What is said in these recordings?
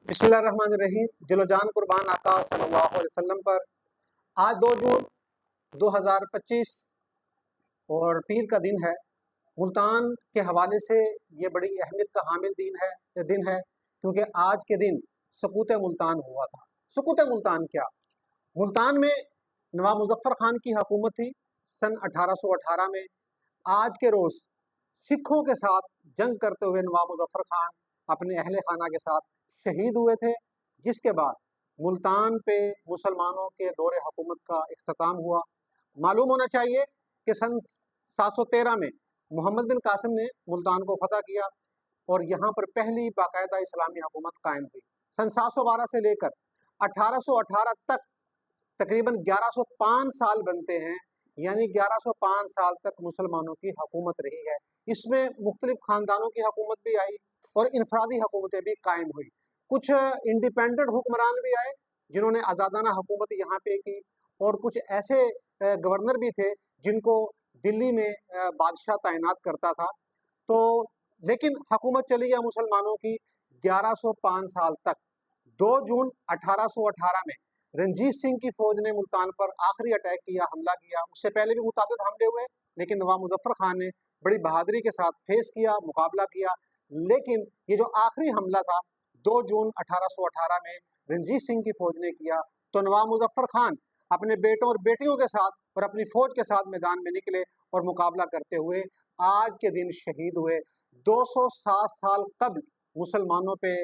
बिस्मिल्लाहिर्रहमानिर्रहीम। दिलो जान कुर्बान आका सल्लल्लाहु अलैहि वसल्लम पर आज 2 जून 2025 और पीर का दिन है। मुल्तान के हवाले से ये बड़ी अहमियत का हामिल दिन है क्योंकि आज के दिन सकूत मुल्तान हुआ था। सकूत मुल्तान क्या? मुल्तान में नवाब मुजफ्फर खान की हुकूमत थी सन 1818 में। आज के रोज़ सिखों के साथ जंग करते हुए नवाब मुजफ्फर खान अपने अहले खाना के साथ शहीद हुए थे, जिसके बाद मुल्तान पे मुसलमानों के दौरे हुकूमत का इख्तिताम हुआ। मालूम होना चाहिए कि सन 713 में मोहम्मद बिन कासिम ने मुल्तान को फतह किया और यहाँ पर पहली बाकायदा इस्लामी हुकूमत कायम हुई। सन 712 से लेकर 1818 तक तकरीबन 1105 साल बनते हैं, यानी 1105 साल तक मुसलमानों की हुकूमत रही है। इसमें मुख्तलिफ ख़ानदानों की हुकूमत भी आई और इनफरादी हुकूमतें भी कायम हुई। कुछ इंडिपेंडेंट हुक्मरान भी आए जिन्होंने आज़ादाना हुकूमत यहाँ पे की, और कुछ ऐसे गवर्नर भी थे जिनको दिल्ली में बादशाह तैनात करता था। तो लेकिन हुकूमत चली है मुसलमानों की 1105 साल तक। 2 जून 1818 में रंजीत सिंह की फौज ने मुल्तान पर आखिरी अटैक किया, हमला किया। उससे पहले भी मुतादिद हमले हुए, लेकिन नवाब मुजफ्फर खान ने बड़ी बहादुरी के साथ फेस किया, मुकाबला किया। लेकिन ये जो आखिरी हमला था 2 जून 1818 में रंजीत सिंह की फौज ने किया, तो नवाब मुजफ्फर खान अपने बेटों और बेटियों के साथ और अपनी फौज के साथ मैदान में निकले और मुकाबला करते हुए आज के दिन शहीद हुए। 207 साल कबल मुसलमानों पे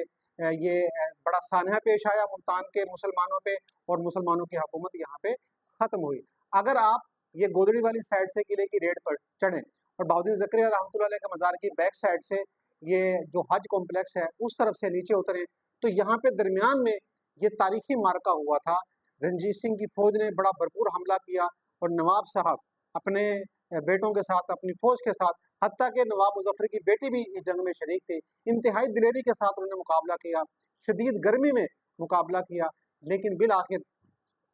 ये बड़ा सानहा पेश आया, मुल्तान के मुसलमानों पे, और मुसलमानों की हुकूमत यहाँ पे ख़त्म हुई। अगर आप ये गोदड़ी वाली साइड से किले की रेड पर चढ़ें और बहाउद्दीन ज़करिया रहमतुल्लाह अलैह के मज़ार की बैक साइड से ये जो हज कॉम्प्लेक्स है उस तरफ से नीचे उतरें, तो यहाँ पे दरमियान में ये तारीखी मार्का हुआ था। रंजीत सिंह की फ़ौज ने बड़ा भरपूर हमला किया और नवाब साहब अपने बेटों के साथ, अपनी फ़ौज के साथ, हत्ता कि नवाब मुजफ्फर की बेटी भी इस जंग में शरीक थी, इंतहाई दिलेरी के साथ उन्होंने मुकाबला किया, शदीद गर्मी में मुकाबला किया। लेकिन बिल आखिर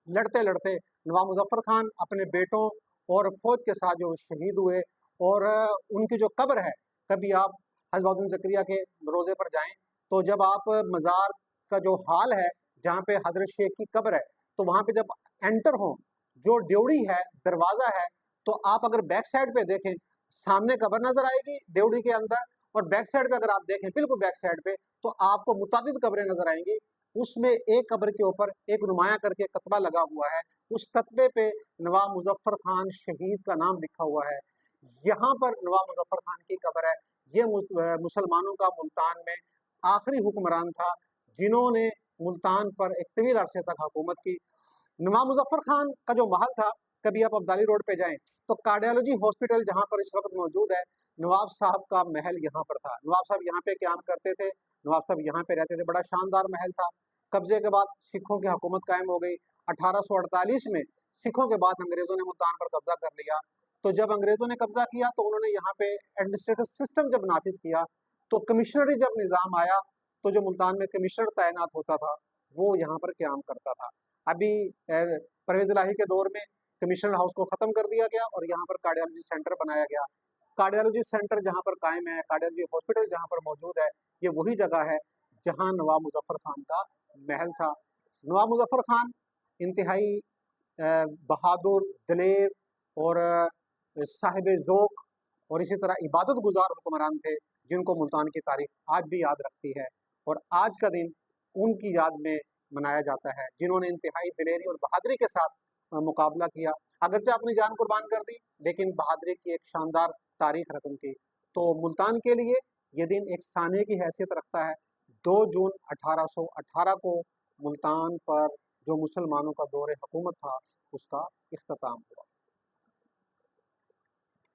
लड़ते लड़ते नवाब मुजफ्फर खान अपने बेटों और फौज के साथ जो शहीद हुए, और उनकी जो कब्र है, कभी आप हज़रत बहाउद्दीन ज़करिया के रोज़े पर जाएं तो जब आप मज़ार का जो हाल है जहाँ पे हज़रत शेख की कब्र है, तो वहाँ पे जब एंटर हों, जो ड्योढ़ी है, दरवाज़ा है, तो आप अगर बैक साइड पे देखें सामने कब्र नज़र आएगी ड्योढ़ी के अंदर, और बैक साइड पे अगर आप देखें बिल्कुल बैक साइड पे, तो आपको मुतादिद कब्रें नज़र आएंगी। उसमें एक कब्र के ऊपर एक नुमाया करके कतबा लगा हुआ है, उस कतबे पे नवाब मुजफ्फर खान शहीद का नाम लिखा हुआ है। यहाँ पर नवाब मुजफ्फर खान की कब्र है। ये मुसलमानों का मुल्तान में आखिरी हुक्मरान था जिन्होंने मुल्तान पर एक तवील अरसे तक हुकूमत की। नवाब मुजफ्फर खान का जो महल था, कभी आप अब्दाली रोड पे जाएं तो कार्डियोलॉजी हॉस्पिटल जहाँ पर इस वक्त मौजूद है, नवाब साहब का महल यहाँ पर था। नवाब साहब यहाँ पे क़याम करते थे, नवाब साहब यहाँ पे रहते थे। बड़ा शानदार महल था। कब्जे के बाद सिखों की हुकूमत कायम हो गई। 1848 में सिखों के बाद अंग्रेज़ों ने मुल्तान पर कब्जा कर लिया। तो जब अंग्रेज़ों ने कब्जा किया तो उन्होंने यहाँ पे एडमिनिस्ट्रेटिव सिस्टम जब नाफिज किया, तो कमिश्नरी जब निज़ाम आया, तो जो मुल्तान में कमिश्नर तैनात होता था वो यहाँ पर क़याम करता था। अभी परवेज़ इलाही के दौर में कमिश्नर हाउस को ख़त्म कर दिया गया और यहाँ पर कार्डियोलॉजी सेंटर बनाया गया। कार्डियोलॉजी सेंटर जहाँ पर कायम है, कार्डियोलॉजी हॉस्पिटल जहाँ पर मौजूद है, ये वही जगह है जहाँ नवाब मुजफ्फर खान का महल था। नवाब मुजफ्फर खान इंतहाई बहादुर, दलेर और साहिब ज़ौक़ और इसी तरह इबादत गुजार हुक्मरान थे, जिनको मुल्तान की तारीख़ आज भी याद रखती है, और आज का दिन उनकी याद में मनाया जाता है जिन्होंने इंतहाई दिलेरी और बहादुरी के साथ मुकाबला किया। अगरचे अपनी जान कुर्बान कर दी, लेकिन बहादुरी की एक शानदार तारीख़ रकम की। तो मुल्तान के लिए ये दिन एक साने की हैसियत रखता है। 2 जून 1818 को मुल्तान पर जो मुसलमानों का दौर हुकूमत था उसका इख्तिताम हुआ।